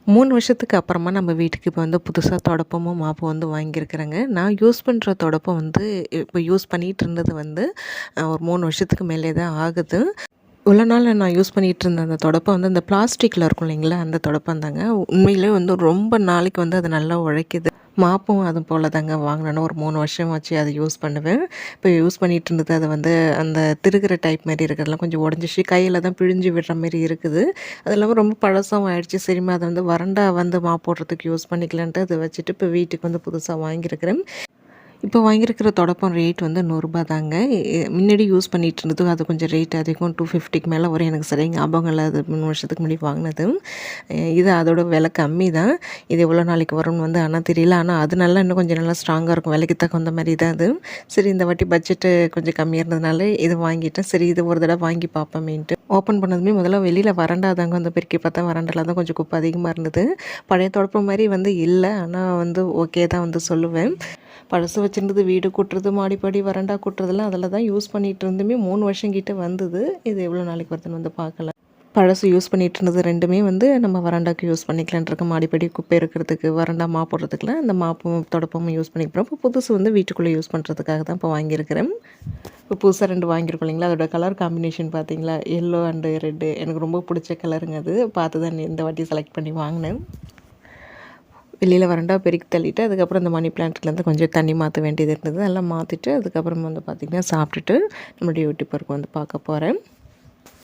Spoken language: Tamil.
3 வருஷத்துக்கு அப்புறமா நம்ம வீட்டுக்கு இப்போ வந்து புதுசா தொடப்பமும், மாப்பும் வந்து வாங்கியிருக்கிறேங்க. நான் யூஸ் பண்ற தொடப்பம் வந்து இப்போ யூஸ் பண்ணிட்டு இருந்தது வந்து ஒரு 3 வருஷத்துக்கு மேலே தான் ஆகுது. இவ்வளோ நாள் நான் யூஸ் பண்ணிட்டு இருந்த அந்த தொடப்பம் வந்து அந்த பிளாஸ்டிக்கில இருக்கும் இல்லைங்களா? அந்த தொடப்பம் தாங்க. உண்மையிலே வந்து ரொம்ப நாளைக்கு வந்து அது நல்லா உழைக்குது. மாப்பும் அது போல தாங்க வாங்கினேன்னா ஒரு 3 வருஷம் வச்சு அதை யூஸ் பண்ணுவேன். இப்போ யூஸ் பண்ணிட்டு இருந்தது அது வந்து அந்த திருகுற டைப் மாரி இருக்கிறதெல்லாம் கொஞ்சம் உடஞ்சிச்சு. கையில தான் பிழிஞ்சு விடுற மாரி இருக்குது. அது இல்லாம ரொம்ப பழசாவும் ஆயிடுச்சு. சரிம்மா அத வந்து வறண்டா வந்து மாப் போடுறதுக்கு யூஸ் பண்ணிக்கலான்ட்டு அத வச்சுட்டு இப்போ வீட்டுக்கு வந்து புதுசா வாங்கியிருக்கிறேன். இப்போ வாங்கியிருக்கிற தொடப்பம் ரேட் வந்து ரூ. 100 தாங்க. முன்னாடி யூஸ் பண்ணிட்டு இருந்தது அது கொஞ்சம் ரேட் அதிகம். 250க்கு மேல வரும். எனக்கு சரியா ஞாபகம் இல்ல. அது 3 வருஷத்துக்கு முன்னாடி வாங்கினது. இது அதோட விலை கம்மி தான். இது எவ்வளோ நாளைக்கு வரும்னு வந்து ஆனா தெரியல. ஆனா அது நல்லா இன்னும் கொஞ்சம் நல்லா ஸ்ட்ராங்கா இருக்கும். விலைக்கு தகுந்த மாரி தான் அது. சரி இந்த வாட்டி பட்ஜெட்டு கொஞ்சம் கம்மியா இருந்ததுனால இது வாங்கிட்டேன். சரி இது ஒரு தடவ வாங்கி பார்ப்போமேன்ட்டு. ஓப்பன் பண்ணதுமே முதல்ல வெளியில வராண்டா தாங்க வந்து பெருக்கி பார்த்தேன். வராண்டால தான் கொஞ்சம் குப்பை அதிகமா இருந்தது. பழைய தொடப்பம் மாரி வந்து இல்ல. ஆனா வந்து ஓகே தான் வந்து சொல்லுவேன். பழசு வச்சிருந்தது வீடு கூட்டுறது, மாடிப்படி, வராண்டா கூட்டுறதெல்லாம் அதில தான் யூஸ் பண்ணிட்டு இருந்துமே 3 வருஷம் கிட்ட வந்தது. இது எவ்வளோ நாளைக்கு வருதுன்னு வந்து பார்க்கல. பழசு யூஸ் பண்ணிட்டு இருந்தது 2மே வந்து நம்ம வராண்டாக்கு யூஸ் பண்ணிக்கலான்ட்டு இருக்கோம். மாடிப்படி குப்பை இருக்கிறதுக்கு, வராண்டா மாப் போடுறதுக்குலாம் இந்த மாப்பும், தொடப்பமும் யூஸ் பண்ணிக்கிறோம். இப்போ புதுசு வந்து வீட்டுக்குள்ளே யூஸ் பண்ணுறதுக்காக தான் இப்போ வாங்கியிருக்கிறேன். இப்போ புதுசா 2 வாங்கியிருக்கோம் இல்லைங்களா? அதோட கலர் காம்பினேஷன் பார்த்தீங்களா? எல்லோ அண்டு ரெட்டு எனக்கு ரொம்ப பிடிச்ச கலருங்க அது. பார்த்து தான் இந்த வாட்டி செலக்ட் பண்ணி வாங்கினேன். வெளியில் வறண்டா பெருக்கி தள்ளிட்டு அதுக்கப்புறம் இந்த மணி பிளான்ட்லேருந்து கொஞ்சம் தண்ணி மாற்ற வேண்டியது இருந்தது. அதெல்லாம் மாற்றிட்டு அதுக்கப்புறம் வந்து பார்த்திங்கன்னா சாப்பிட்டுட்டு நம்ம டியூட்டி ஒர்க் வந்து பார்க்க போகிறேன்.